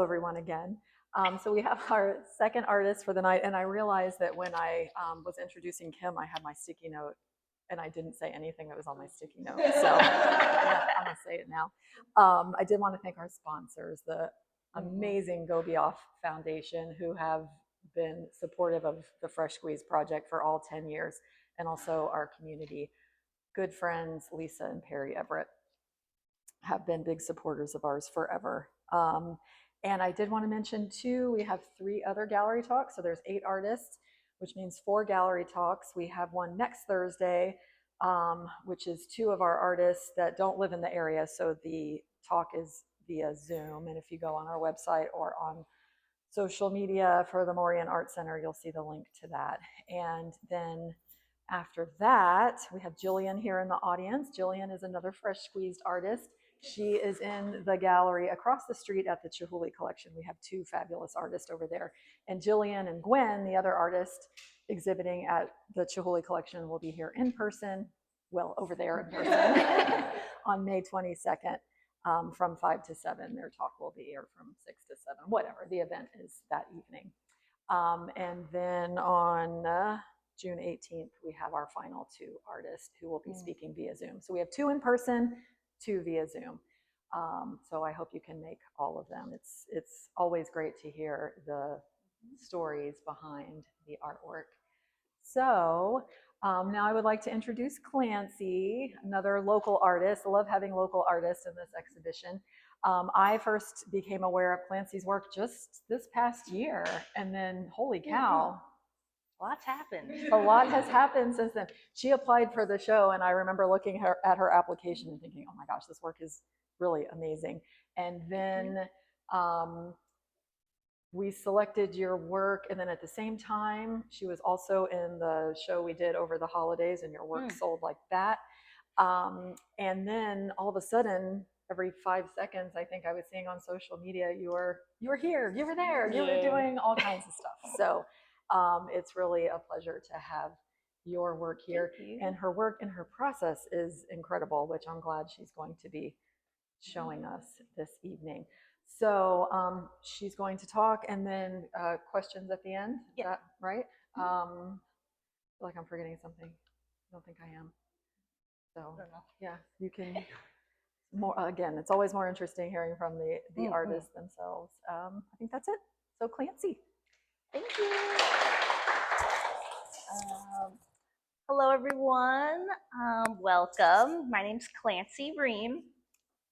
Everyone again. So we have our second artist for the night, and I realized that when I was introducing Kim, I had my sticky note, and I didn't say anything that was on my sticky note. So I'm gonna say it now. I did want to thank our sponsors, the amazing Go Be Off Foundation, who have been supportive of the Fresh Squeeze project for all 10 years, and also our community. Good friends, Lisa and Perry Everett, have been big supporters of ours forever. And I did want to mention too, we have 3 other gallery talks. So there's 8 artists, which means 4 gallery talks. We have one next Thursday, which is 2 of our artists that don't live in the area. So the talk is via Zoom. And if you go on our website or on social media for the Morian Art Center, you'll see the link to that. And then after that, we have Jillian here in the audience. Jillian is another fresh squeezed artist. She is in the gallery across the street at the Chihuly Collection. We have 2 fabulous artists over there. And Jillian and Gwen, the other artist exhibiting at the Chihuly Collection, will be here in person, well, over there in person, on May 22nd from 5 to 7. Their talk will be here from 6 to 7, whatever. The event is that evening. And then on June 18th, we have our final 2 artists who will be speaking via Zoom. So we have 2 in person, 2 via Zoom. So I hope you can make all of them. It's always great to hear the stories behind the artwork. So now I would like to introduce Clancy, another local artist. I love having local artists in this exhibition. I first became aware of Clancy's work just this past year, and then holy cow, a lot's happened. A lot has happened since then. She applied for the show, and I remember looking at her application and thinking, oh my gosh, this work is really amazing. And then we selected your work, and then at the same time, she was also in the show we did over the holidays, and your work sold like that. And then all of a sudden, every 5 seconds, I think I was seeing on social media, you were here, you were there, you were doing all kinds of stuff. So it's really a pleasure to have your work here. And her work and her process is incredible, which I'm glad she's going to be showing us this evening. So she's going to talk, and then questions at the end. Is that right? I feel like I'm forgetting something. I don't think I am. So yeah, you can. More again, it's always more interesting hearing from the artists themselves. I think that's it. So Clancy. Thank you. Hello, everyone. Welcome. My name's Clancy Riehm,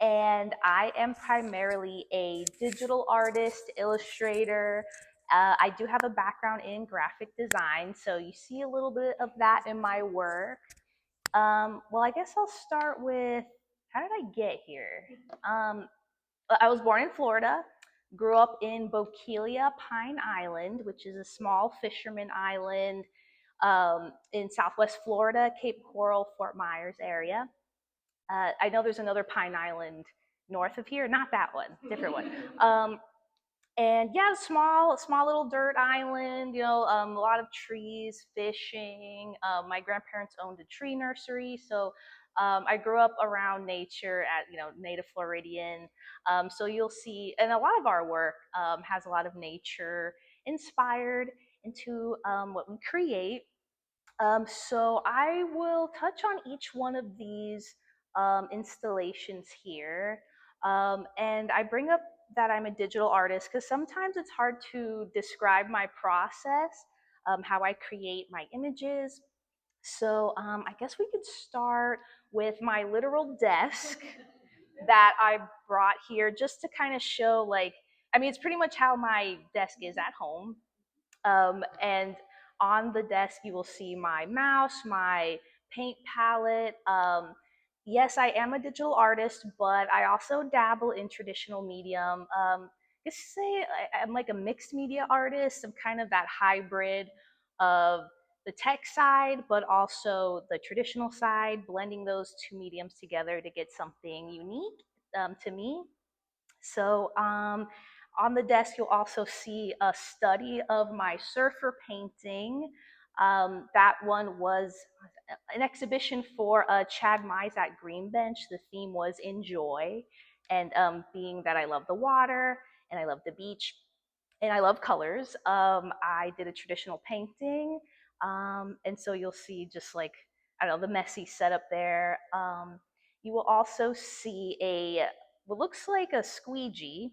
and I am primarily a digital artist, illustrator. I do have a background in graphic design, so you see a little bit of that in my work. Well, I guess I'll start with, how did I get here? I was born in Florida, grew up in Bokeelia, Pine Island, which is a small fisherman island in Southwest Florida, Cape Coral, Fort Myers area. I know there's another Pine Island north of here, not that one, different one. And yeah, small little dirt island, you know, a lot of trees, fishing. My grandparents owned a tree nursery, so I grew up around nature at, you know, native Floridian. So you'll see, and a lot of our work has a lot of nature inspired into what we create. So I will touch on each one of these installations here. And I bring up that I'm a digital artist because sometimes it's hard to describe my process, how I create my images. So I guess we could start with my literal desk that I brought here just to kind of show, like, I mean, it's pretty much how my desk is at home. And on the desk, you will see my mouse, my paint palette. Yes, I am a digital artist, but I also dabble in traditional medium. Just say I'm like a mixed media artist. I'm kind of that hybrid of the tech side, but also the traditional side, blending those 2 mediums together to get something unique to me. So on the desk, you'll also see a study of my surfer painting. That one was an exhibition for Chad Mize at Green Bench. The theme was enjoy, and being that I love the water and I love the beach, and I love colors. I did a traditional painting, and so you'll see just like, I don't know, the messy setup there. You will also see what looks like a squeegee.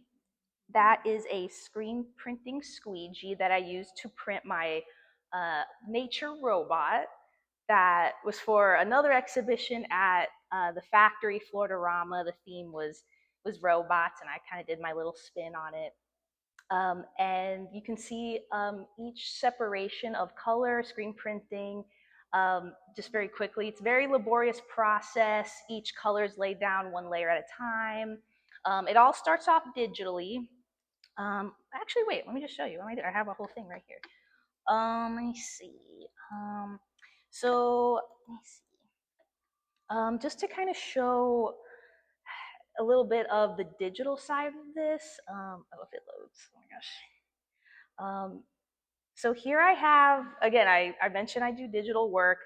That is a screen printing squeegee that I used to print my nature robot that was for another exhibition at the factory Florida-Rama. The theme was robots, and I kind of did my little spin on it. And you can see each separation of color, screen printing, just very quickly. It's a very laborious process. Each color is laid down one layer at a time. It all starts off digitally. Actually, wait, let me just show you. I have a whole thing right here. Let me see. So let me see. Just to kind of show a little bit of the digital side of this. Oh, if it loads, oh my gosh. So here I have, again, I mentioned I do digital work.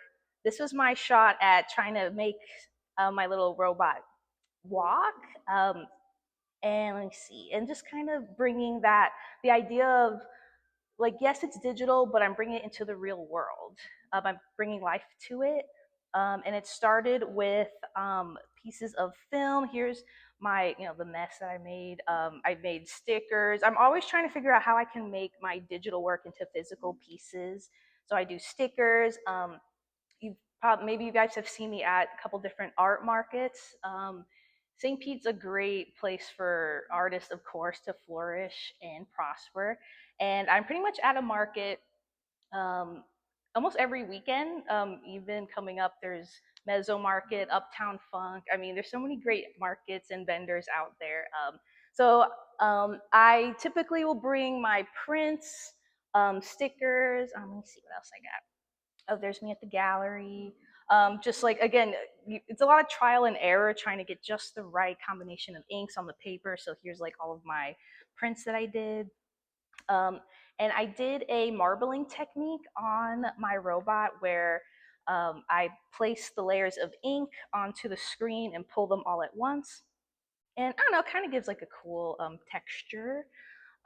This was my shot at trying to make my little robot walk. And let me see, and just kind of bringing the idea of, like, yes, it's digital, but I'm bringing it into the real world. I'm bringing life to it. And it started with pieces of film. Here's the mess that I made. I made stickers. I'm always trying to figure out how I can make my digital work into physical pieces. So I do stickers. Maybe you guys have seen me at a couple different art markets. St. Pete's a great place for artists, of course, to flourish and prosper. And I'm pretty much at a market um, almost every weekend. Even coming up, there's Mezzo Market, Uptown Funk. I mean, there's so many great markets and vendors out there. So I typically will bring my prints, stickers. Let me see what else I got. Oh, there's me at the gallery. Just like, again, it's a lot of trial and error trying to get just the right combination of inks on the paper. So here's like all of my prints that I did. Um, and I did a marbling technique on my robot where I placed the layers of ink onto the screen and pull them all at once. And I don't know, kind of gives like a cool texture.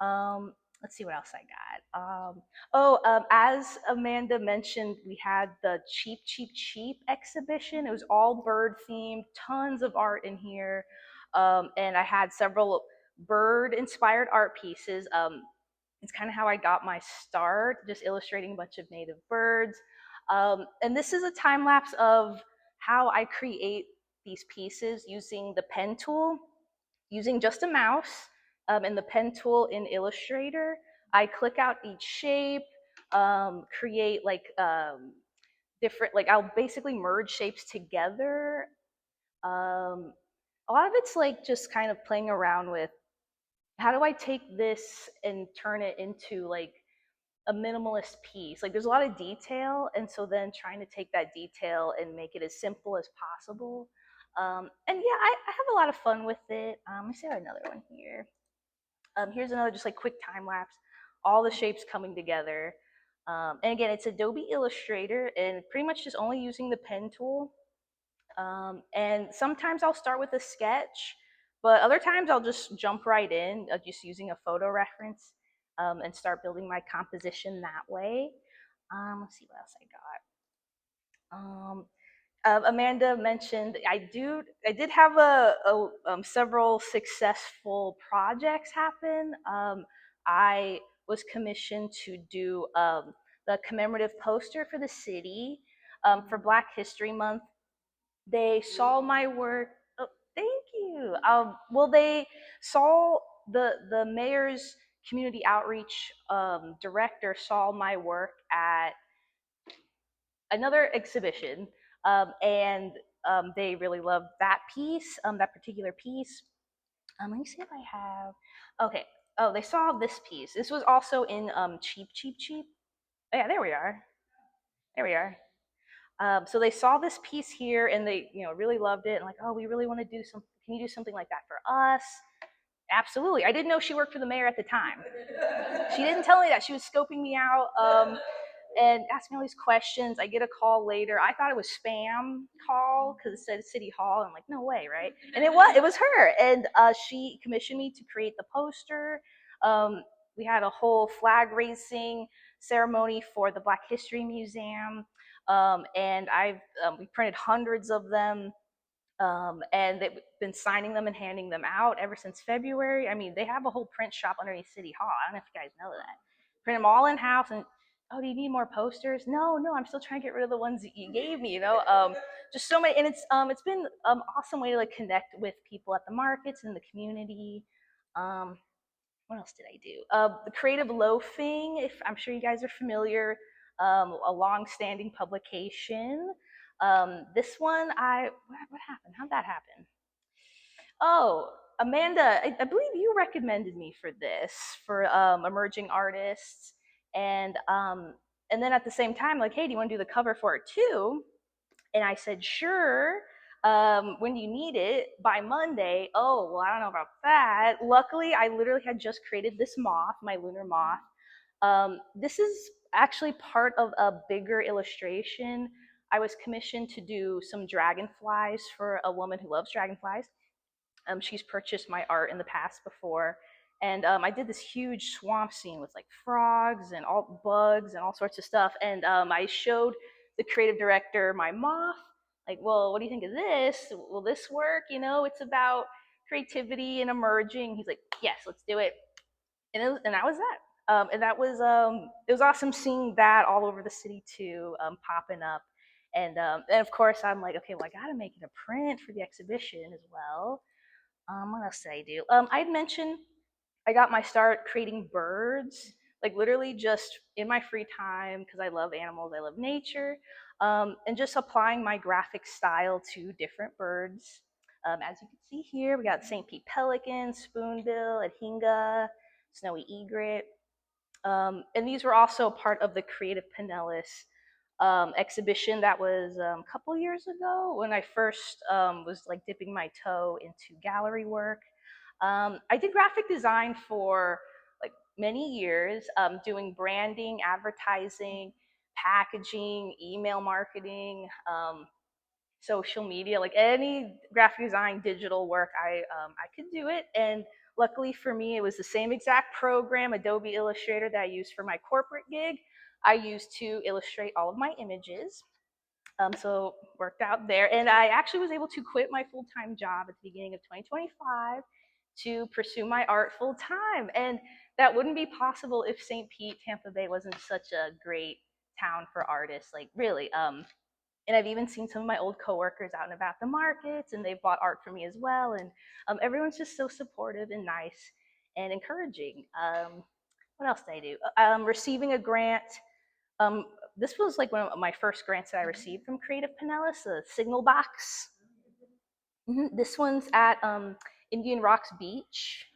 Um, let's see what else I got. As Amanda mentioned, we had the Cheap, Cheap, Cheap exhibition. It was all bird themed, tons of art in here. And I had several bird inspired art pieces. It's kind of how I got my start, just illustrating a bunch of native birds. And this is a time lapse of how I create these pieces using the pen tool, using just a mouse and the pen tool in Illustrator. I click out each shape, create different, like I'll basically merge shapes together. A lot of it's like just kind of playing around with how do I take this and turn it into like a minimalist piece. Like there's a lot of detail, and so then trying to take that detail and make it as simple as possible. And yeah, I have a lot of fun with it. Let me see another one here. Here's another just like quick time lapse, all the shapes coming together. And again, it's Adobe Illustrator and pretty much just only using the pen tool. And sometimes I'll start with a sketch, but other times I'll just jump right in, just using a photo reference and start building my composition that way. Let's see what else I got. Amanda mentioned I did have several successful projects happen. I was commissioned to do the commemorative poster for the city for Black History Month. They saw my work. Oh, thank you. Well, they saw the mayor's community outreach director saw my work at another exhibition, and they really loved that piece, that particular piece. Let me see if I have. Okay. Oh, they saw this piece. This was also in Cheap, Cheap, Cheap. Oh, yeah, there we are. There we are. So they saw this piece here, and they, really loved it. And like, oh, we really want to do some. Can you do something like that for us? Absolutely. I didn't know she worked for the mayor at the time. She didn't tell me that. She was scoping me out. and asked me all these questions. I get a call later. I thought it was spam call because it said City Hall. I'm like, no way, right? And it was her, and she commissioned me to create the poster. We had a whole flag raising ceremony for the Black History Museum, and we printed hundreds of them. And they've been signing them and handing them out ever since February. I mean, they have a whole print shop underneath City Hall. I don't know if you guys know that. Print them all in house. And oh, do you need more posters? No, I'm still trying to get rid of the ones that you gave me. Just so many, and it's been awesome way to like connect with people at the markets and the community. Um, what else did I do? The creative loafing. If I'm sure you guys are familiar, a long-standing publication. This one, what happened? How'd that happen? Oh, Amanda, I believe you recommended me for this for emerging artists, and then at the same time, like, hey, do you want to do the cover for it too? And I said, sure. When do you need it? By Monday. Oh, well, I don't know about that. Luckily, I literally had just created this moth, my lunar moth. This is actually part of a bigger illustration. I was commissioned to do some dragonflies for a woman who loves dragonflies. She's purchased my art in the past before. And I did this huge swamp scene with like frogs and all bugs and all sorts of stuff. And I showed the creative director my moth. Like, well, what do you think of this? Will this work? It's about creativity and emerging. He's like, yes, let's do it. And that was that. And that was it was awesome seeing that all over the city too, popping up. And of course, I'm like, okay, well, I got to make it a print for the exhibition as well. What else did I do? I'd mentioned I got my start creating birds, like literally just in my free time because I love animals, I love nature, and just applying my graphic style to different birds. As you can see here, we got St. Pete pelican, spoonbill, adhinga, snowy egret. And these were also part of the Creative Pinellas exhibition that was a couple years ago when I first was like dipping my toe into gallery work. I did graphic design for like many years, doing branding, advertising, packaging, email marketing, social media, like any graphic design, digital work, I could do it. And luckily for me, it was the same exact program, Adobe Illustrator, that I used for my corporate gig. I used to illustrate all of my images. So worked out there, and I actually was able to quit my full-time job at the beginning of 2025 to pursue my art full-time, and that wouldn't be possible if St. Pete, Tampa Bay wasn't such a great town for artists. Like really, and I've even seen some of my old coworkers out and about the markets, and they've bought art for me as well. And everyone's just so supportive and nice and encouraging. What else did I do? Receiving a grant. Um, this was like one of my first grants that I received from Creative Pinellas, a signal box. This one's at Indian Rocks Beach.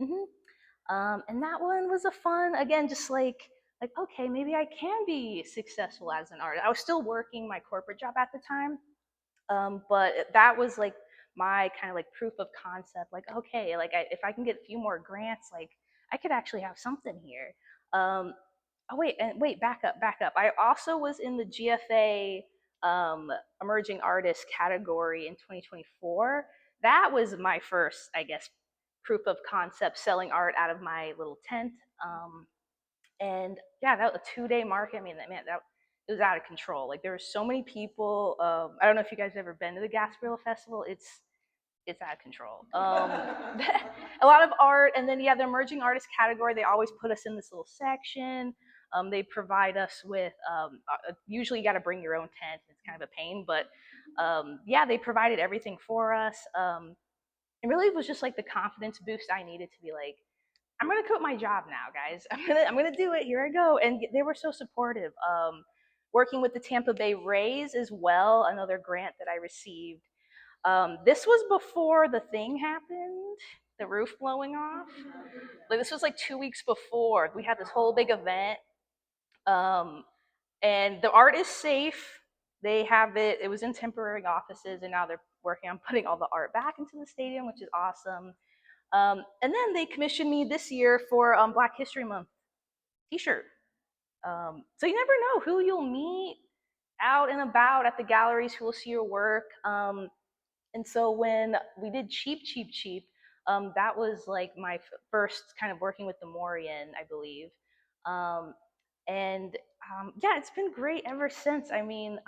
And that one was a fun, again, just like okay, maybe I can be successful as an artist. I was still working my corporate job at the time, but that was like my kind of like proof of concept. Like okay, like if I can get a few more grants, like I could actually have something here. Oh wait, back up. I also was in the GFA emerging artist category in 2024. That was my first, I guess, proof of concept selling art out of my little tent. And yeah, that was a 2 day market. I mean, man, that it was out of control. Like there were so many people. I don't know if you guys have ever been to the Gasparilla Festival. It's out of control. A lot of art, and then yeah, the emerging artist category. They always put us in this little section. They provide us with usually you got to bring your own tent. It's kind of a pain, but yeah, they provided everything for us. It really was just like the confidence boost I needed to be like, I'm gonna quit my job now, guys. I'm gonna do it. Here I go. And they were so supportive. Working with the Tampa Bay Rays as well, another grant that I received. This was before the thing happened, the roof blowing off. Like this was like 2 weeks before. We had this whole big event, and the art is safe. They have it. It was in temporary offices, and now they're working on putting all the art back into the stadium, which is awesome. And then they commissioned me this year for Black History Month T-shirt. So you never know who you'll meet out and about at the galleries, who will see your work. And so when we did Cheap, Cheap, Cheap, that was like my first kind of working with the Morian, I believe. Um, and yeah, it's been great ever since. I mean,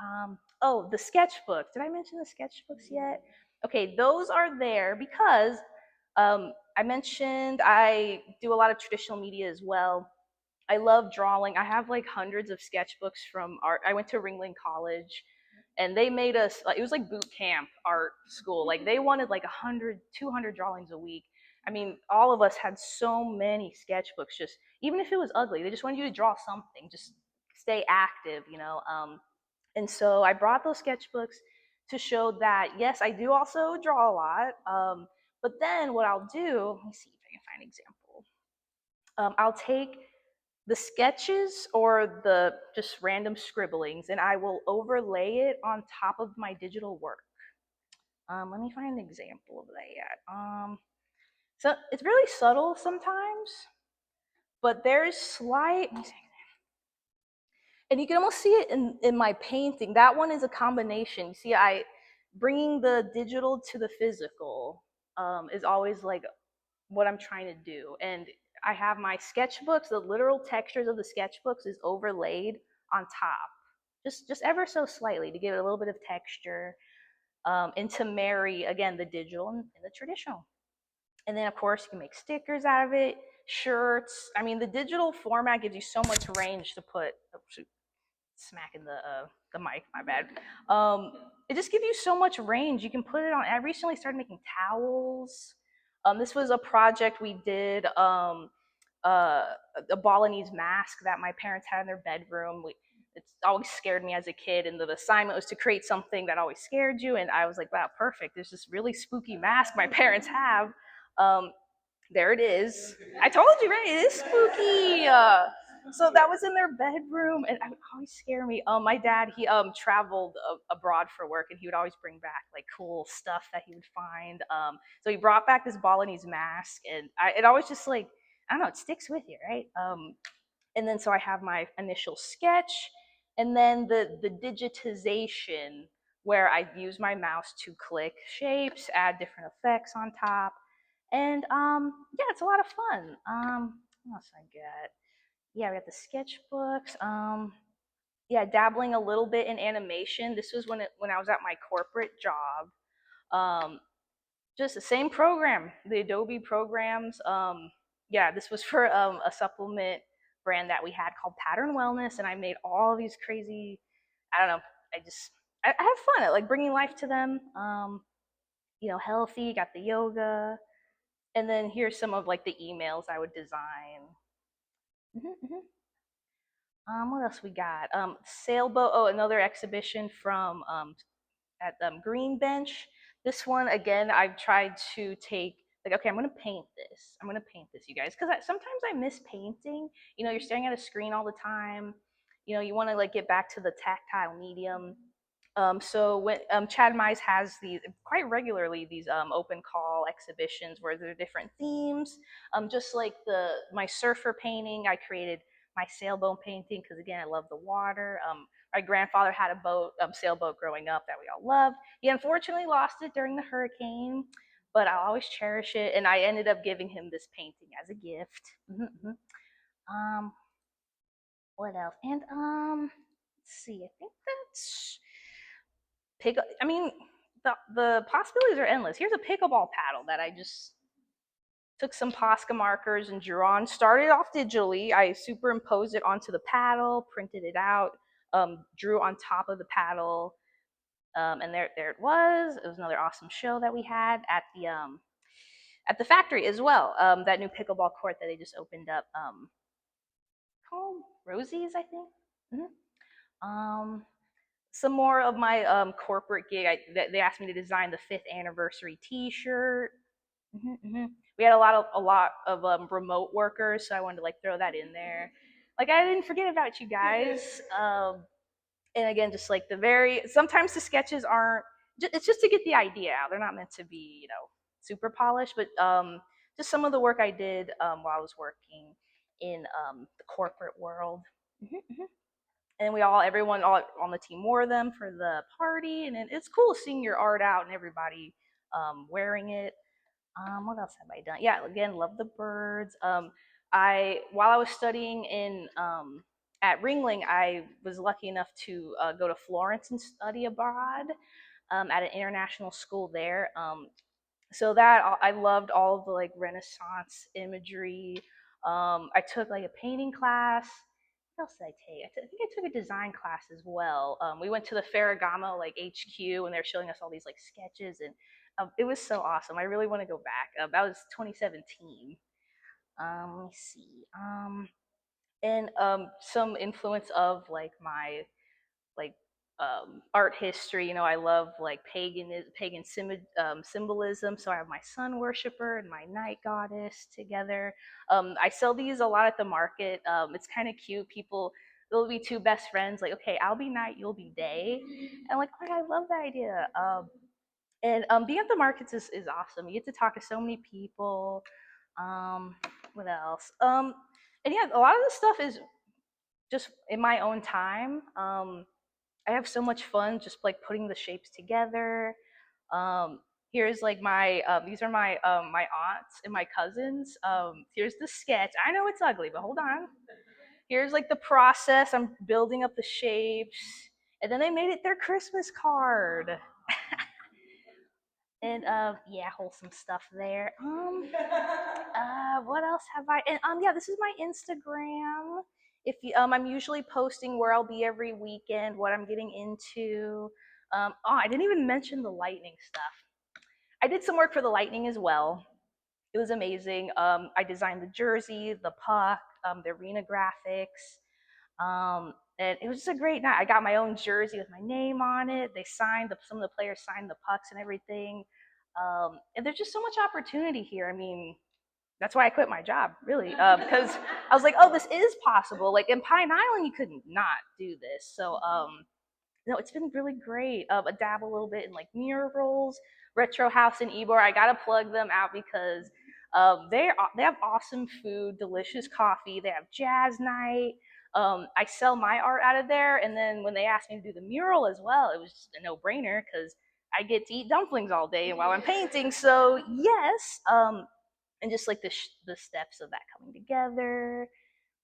oh, the sketchbook. Did I mention the sketchbooks yet? Okay, those are there because I mentioned I do a lot of traditional media as well. I love drawing. I have like hundreds of sketchbooks from art. I went to Ringling College and they made us, it was like boot camp art school. Like they wanted like 100, 200 drawings a week. I mean, all of us had so many sketchbooks, just even if it was ugly, they just wanted you to draw something, just stay active, you know. And so I brought those sketchbooks to show that, yes, I do also draw a lot. But then what I'll do, let me see if I can find an example. I'll take the sketches or the just random scribblings and I will overlay it on top of my digital work. Let me find an example of that. So it's really subtle sometimes, but there's slight, and you can almost see it in my painting. That one is a combination. You see, bringing the digital to the physical is always like what I'm trying to do. And I have my sketchbooks, the literal textures of the sketchbooks is overlaid on top, just ever so slightly to give it a little bit of texture, and to marry again the digital and the traditional. And then of course you can make stickers out of it, shirts. I mean, the digital format gives you so much range to put. Oh, shoot, smacking the mic. My bad. It just gives you so much range. You can put it on. I recently started making towels. This was a project we did. A Balinese mask that my parents had in their bedroom. It's always scared me as a kid, and the assignment was to create something that always scared you. And I was like, wow, perfect. There's this really spooky mask my parents have. Um, there it is. I told you, right? It is spooky. So that was in their bedroom, and it would always scare me. My dad, he traveled abroad for work, and he would always bring back like cool stuff that he would find. So he brought back this Balinese mask, and it always just like, I don't know, it sticks with you, right? And then so I have my initial sketch, and then the digitization where I use my mouse to click shapes, add different effects on top, and yeah, it's a lot of fun. What else I get? Yeah, we got the sketchbooks. Yeah, dabbling a little bit in animation. This was when I was at my corporate job. Um, just the same program, the Adobe programs. Yeah, this was for a supplement brand that we had called Pattern Wellness, and I made all these crazy. I don't know. I have fun at like bringing life to them. You know, healthy. Got the yoga, and then here's some of like the emails I would design. Mm-hmm. What else we got? Sailboat. Oh, another exhibition from at Green Bench. This one again, I've tried to take like, okay, I'm gonna paint this. I'm gonna paint this, you guys, because sometimes I miss painting. You know, you're staring at a screen all the time. You know, you want to like get back to the tactile medium. So when Chad Mize has these quite regularly, these open call exhibitions where there are different themes. Just like my surfer painting, I created my sailboat painting because again, I love the water. My grandfather had a sailboat growing up that we all loved. He unfortunately lost it during the hurricane, but I'll always cherish it. And I ended up giving him this painting as a gift. Mm-hmm. Um, what else? And let's see. I think that's pick. I mean, the possibilities are endless. Here's a pickleball paddle that I just took some Posca markers and drew on. Started off digitally. I superimposed it onto the paddle, printed it out, drew on top of the paddle, and there it was. It was another awesome show that we had at the factory as well. That new pickleball court that they just opened up, called Rosie's, I think. Mm-hmm. Some more of my corporate gig. They asked me to design the 5th anniversary T-shirt. Mm-hmm, mm-hmm. We had a lot of remote workers, so I wanted to like throw that in there. Like I didn't forget about you guys. And again, just like sometimes the sketches aren't. It's just to get the idea out. They're not meant to be, you know, super polished, but just some of the work I did while I was working in the corporate world. Mhm, mhm. And everyone all on the team wore them for the party, and it's cool seeing your art out and everybody wearing it. What else have I done? Yeah, again, love the birds. While I was studying in at Ringling, I was lucky enough to go to Florence and study abroad at an international school there. So that I loved all of the like Renaissance imagery. I took like a painting class. What else did I take? I think I took a design class as well. We went to the Ferragamo like HQ, and they're showing us all these like sketches, and it was so awesome. I really want to go back. That was 2017. Let me see. And some influence of like my like art history. You know, I love like pagan symbolism. So I have my sun worshiper and my night goddess together. I sell these a lot at the market. It's kind of cute. People, there'll be two best friends. Like, okay, I'll be night, you'll be day. And I'm like, oh, I love that idea. And being at the markets is awesome. You get to talk to so many people. Um, what else? And yeah, a lot of this stuff is just in my own time. I have so much fun just like putting the shapes together. Here's like my these are my aunts and my cousins. Here's the sketch. I know it's ugly, but hold on. Here's like the process. I'm building up the shapes, and then they made it their Christmas card. And yeah, wholesome stuff there. What else have I? And yeah, this is my Instagram. If you, I'm usually posting where I'll be every weekend, what I'm getting into. Oh, I didn't even mention the lightning stuff. I did some work for the lightning as well. It was amazing. I designed the jersey, the puck, the arena graphics. And it was just a great night. I got my own jersey with my name on it. Some of the players signed the pucks and everything. And there's just so much opportunity here. I mean, that's why I quit my job, really, because I was like, oh, this is possible. Like in Pine Island, you could not do this. So, no, it's been really great. I dabble a little bit in like murals, Retro House in Ybor. I gotta plug them out because they have awesome food, delicious coffee. They have jazz night. I sell my art out of there, and then when they asked me to do the mural as well, it was just a no-brainer because I get to eat dumplings all day while I'm painting. So yes, and just like the steps of that coming together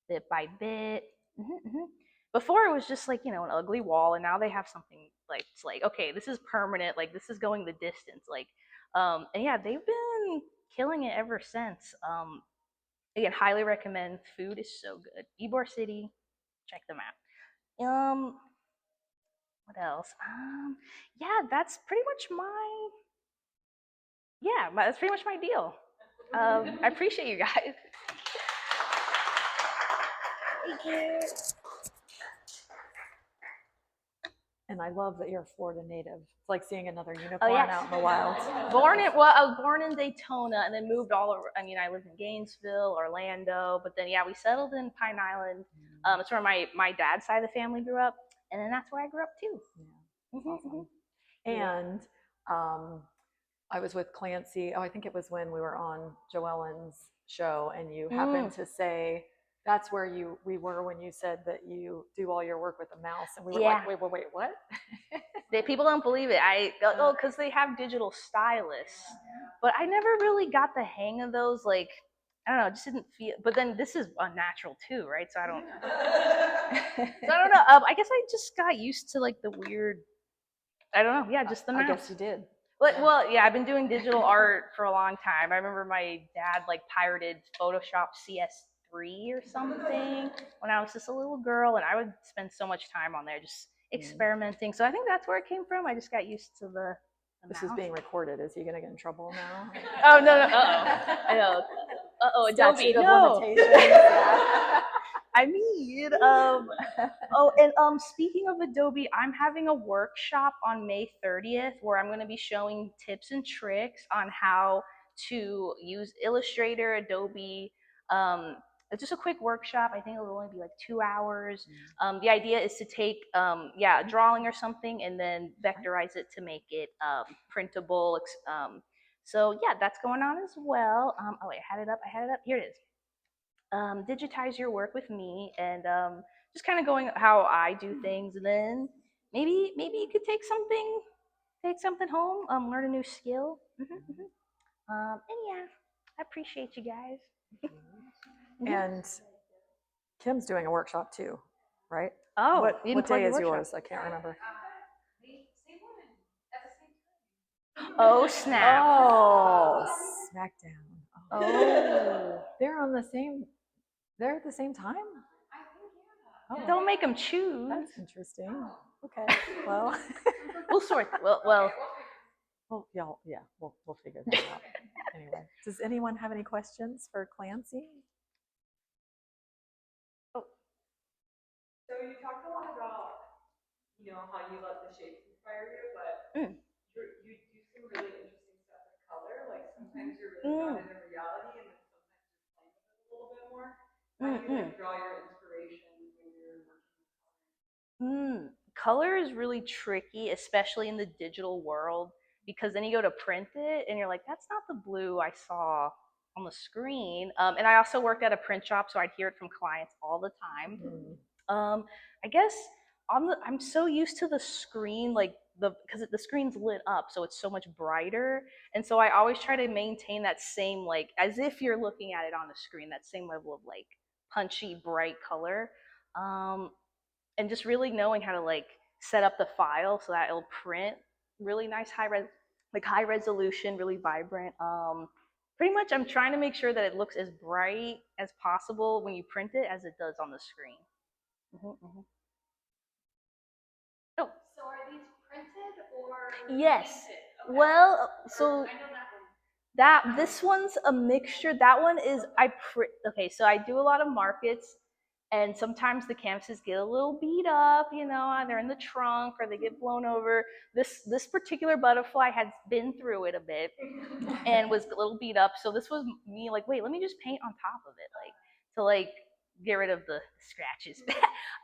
bit by bit. Mm-hmm. Before it was just like an ugly wall, and now they have something like it's like okay, this is permanent. Like this is going the distance. Like, and yeah, they've been killing it ever since. Again, highly recommend. Food is so good. Ybor City, check them out. What else? Yeah, that's pretty much my that's pretty much my deal. I appreciate you guys. Thank you. And I love that you're a Florida native. It's like seeing another Oh unicorn yes. out in the wild. I was born in Daytona and then moved all over. I mean, I lived in Gainesville, Orlando, but then yeah, we settled in Pine Island. It's where my dad's side of the family grew up, and then that's where I grew up too. Yeah, that's awesome. And I was with Clancy. Oh, I think it was when we were on Joellen's show, and you happened to say that's where we were when you said that you do all your work with a mouse, and we were like, wait, what? People don't believe it. Because they have digital stylists, but I never really got the hang of those. Like, I don't know, it just didn't feel. But then this is unnatural too, right? So I don't. So I don't know. I guess I just got used to like the weird. I don't know. Yeah, just the mouse. I guess you did. Well, yeah, I've been doing digital art for a long time. I remember my dad like pirated Photoshop CS3 or something when I was just a little girl, and I would spend so much time on there just experimenting. So I think that's where it came from. I just got used to the this is being recorded. Is he gonna get in trouble now? Oh no! I know. Adobe. No. I mean, and speaking of Adobe, I'm having a workshop on May 30th where I'm going to be showing tips and tricks on how to use Illustrator, Adobe. It's just a quick workshop. I think it'll only be like 2 hours. The idea is to take, a drawing or something and then vectorize it to make it printable. So yeah, that's going on as well. Oh wait, I had it up. Here it is. digitize your work with me, and just kind of going how I do things, and then maybe you could take something home, learn a new skill. And yeah, I appreciate you guys. And Kim's doing a workshop too, right? Oh, what day is yours? I can't remember. Oh snap! Oh, Smackdown. Oh, They're on the same. They're at the same time. Oh, don't make them choose. that's interesting. Okay, well, We'll sort. Well, well, yeah, we'll figure that out. Anyway, does anyone have any questions for Clancy? oh, So you talked a lot about, how you let the shapes inspire you, but you do some really interesting stuff with color. Like sometimes you're really grounded in reality, and then sometimes you're playing with it a little bit more. How do you like draw your inspiration when you're working with color? color is really tricky, especially in the digital world, because then you go to print it and you're like, that's not the blue I saw on the screen. And I also worked at a print shop, so I'd hear it from clients all the time. I guess I'm so used to the screen, like because the screen's lit up, so it's so much brighter, and so I always try to maintain that same, like, as if you're looking at it on the screen, that same level of like punchy, bright color. Um, and just really knowing how to like set up the file so that it'll print really nice high resolution, really vibrant. Pretty much I'm trying to make sure that it looks as bright as possible when you print it as it does on the screen. Oh, So are these printed or yes. painted? Okay. Well, so I know that one. this one's a mixture. That one is okay, so I do a lot of markets, and sometimes the canvases get a little beat up, they're in the trunk or they get blown over. This particular butterfly had been through it a bit and was a little beat up, so this was me like, wait, let me just paint on top of it, like, to like get rid of the scratches.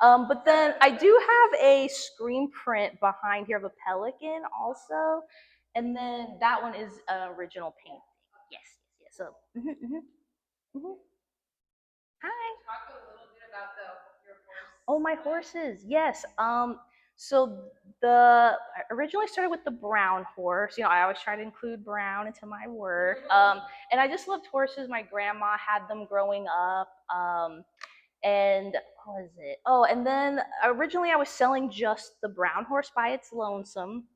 But then I do have a screen print behind here of a pelican also, and then that one is an original painting. Yes, yes, yes. So, hi. Talk a little bit about your horse. Oh, my horses. Yes. So I originally started with the brown horse. I always try to include brown into my work. And I just loved horses. My grandma had them growing up. And what was it? Oh, and then originally I was selling just the brown horse by its lonesome.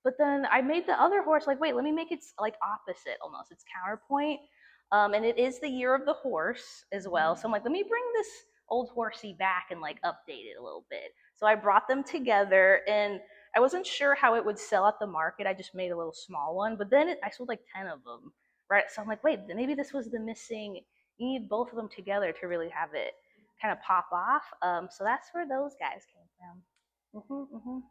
But then I made the other horse like, wait, let me make it like opposite almost. It's counterpoint. And it is the year of the horse as well. So I'm like, let me bring this old horsey back and like update it a little bit. So I brought them together, and I wasn't sure how it would sell at the market. I just made a little small one, but then I sold like 10 of them, right? So I'm like, wait, maybe this was the missing. You need both of them together to really have it kind of pop off. So that's where those guys came from.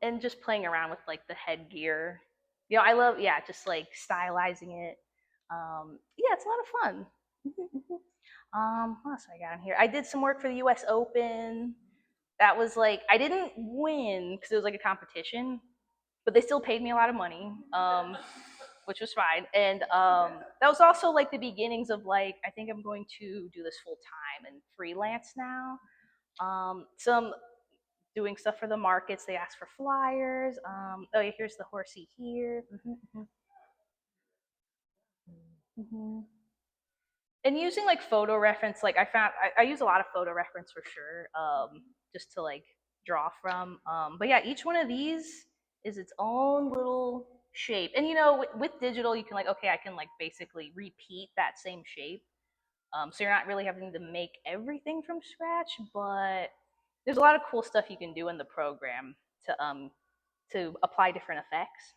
And just playing around with like the headgear. I love, yeah, just like stylizing it. Yeah, it's a lot of fun. What else I got on here? I did some work for the U.S. Open. That was like, I didn't win because it was like a competition, but they still paid me a lot of money, which was fine. And that was also like the beginnings of like, I think I'm going to do this full time and freelance now. Some doing stuff for the markets. They ask for flyers. Oh, yeah, here's the horsey here. And using like photo reference, like I use a lot of photo reference for sure, just to like draw from. But yeah, each one of these is its own little shape. And with digital, you can like, okay, I can like basically repeat that same shape. So you're not really having to make everything from scratch, but there's a lot of cool stuff you can do in the program to apply different effects.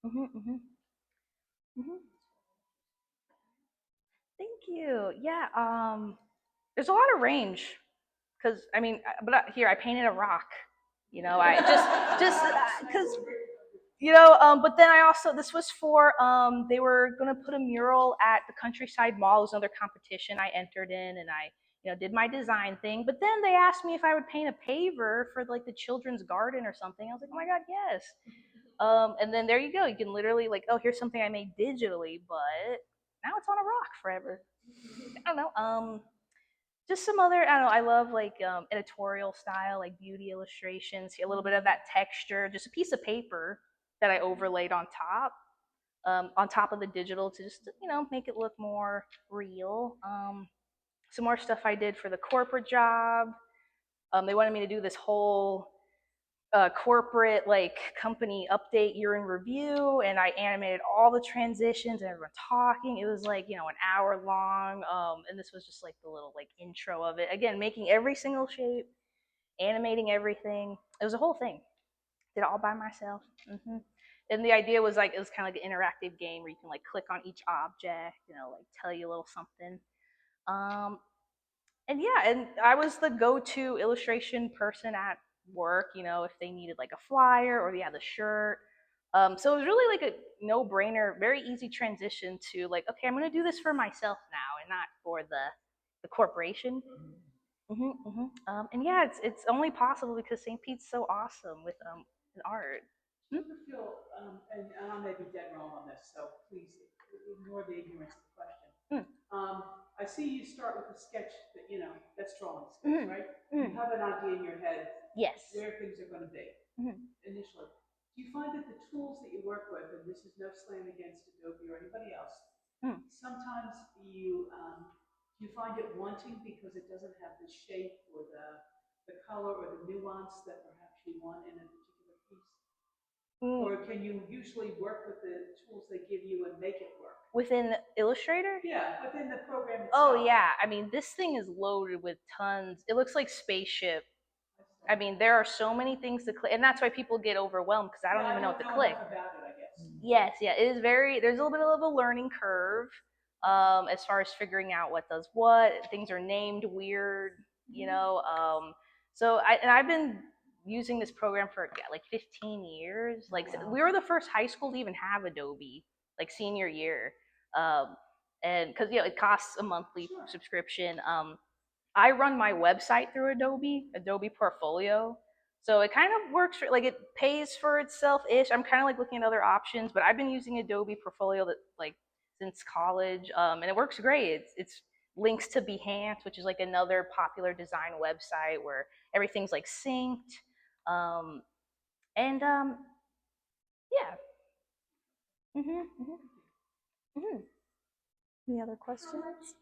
Mm-hmm, mm-hmm, mm-hmm. Thank you. Yeah. There's a lot of range because I mean, but here I painted a rock. I just because but then I also, this was for they were gonna put a mural at the Countryside Mall. It was another competition I entered in, and I did my design thing. But then they asked me if I would paint a paver for like the children's garden or something. I was like, oh my god, yes. And then there you go. You can literally like, oh, here's something I made digitally, but now it's on a rock forever. I don't know. Just some other, I don't know, I love like editorial style, like beauty illustrations, a little bit of that texture, just a piece of paper that I overlaid on top of the digital to just, make it look more real. Some more stuff I did for the corporate job. They wanted me to do this whole corporate like company update year in review, and I animated all the transitions and everyone talking. It was like an hour long, and this was just like the little like intro of it. Again, making every single shape, animating everything. It was a whole thing. Did it all by myself. And the idea was like it was kind of like an interactive game where you can like click on each object, like tell you a little something. And yeah, and I was the go-to illustration person at work, if they needed like a flyer or the shirt. So it was really like a no-brainer, very easy transition to like, okay, I'm gonna do this for myself now and not for the corporation. And yeah, it's only possible because St. Pete's so awesome with art. Do you ever feel, and I may be dead wrong on this, so please ignore the ignorance of the question. I see you start with a sketch that, that's drawing sketch, right? You have an idea in your head Yes. where things are going to be initially. Do you find that the tools that you work with, and this is no slam against Adobe or anybody else, sometimes you find it wanting because it doesn't have the shape or the color or the nuance that perhaps you want in a particular piece? Or can you usually work with the tools they give you and make it work? Within Illustrator? Yeah, within the program itself. Oh yeah, I mean this thing is loaded with tons. It looks like spaceship. I mean there are so many things to click, and that's why people get overwhelmed because I don't even know what to click. Enough about it, I guess. Yes, yeah, it is there's a little bit of a learning curve as far as figuring out what does what. Things are named weird, So I've been using this program for like 15 years. Like we were the first high school to even have Adobe, like senior year, and because it costs a monthly subscription. I run my website through Adobe Portfolio. So it kind of works for, like it pays for itself-ish. I'm kind of like looking at other options, but I've been using Adobe Portfolio since college, and it works great. It's links to Behance, which is like another popular design website where everything's like synced, and yeah. Any other questions?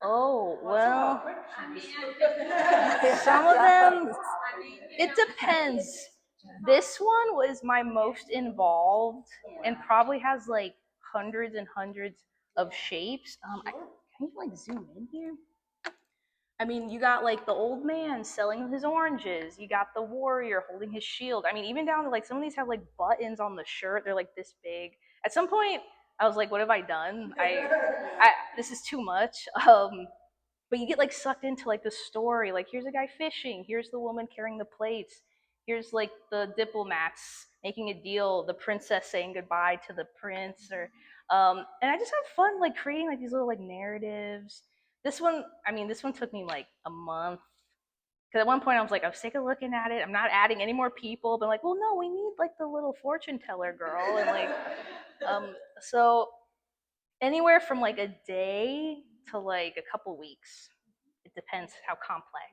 Oh, well, some of them, it depends. This one was my most involved and probably has like hundreds and hundreds of shapes. Can you like zoom in here? I mean, you got like the old man selling his oranges. You got the warrior holding his shield. I mean, even down to like some of these have like buttons on the shirt. They're like this big. At some point, I was like, what have I done? This is too much. But you get like sucked into like the story. Like here's a guy fishing. Here's the woman carrying the plates. Here's like the diplomats making a deal. The princess saying goodbye to the prince. And I just have fun like creating like these little like narratives. This one took me like a month. Because at one point I was sick of looking at it. I'm not adding any more people. But like, well, no, we need like the little fortune teller girl. And like, so anywhere from like a day to like a couple weeks. It depends how complex.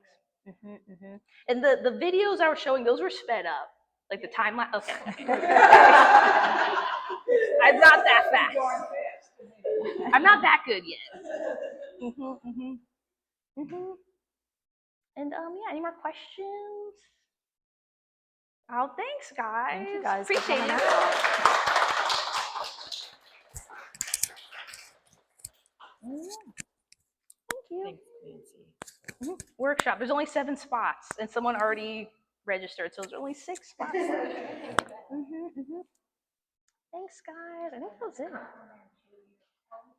And the videos I was showing, those were sped up. Like the timeline. Okay. I'm not that fast. I'm not that good yet. And yeah, any more questions? Oh, thanks, guys. Thank you guys. Appreciate it. Thank you. Thanks, Clancy. Workshop. There's only 7 spots, and someone already registered, so there's only 6 spots left. Thanks, guys. I think that was it.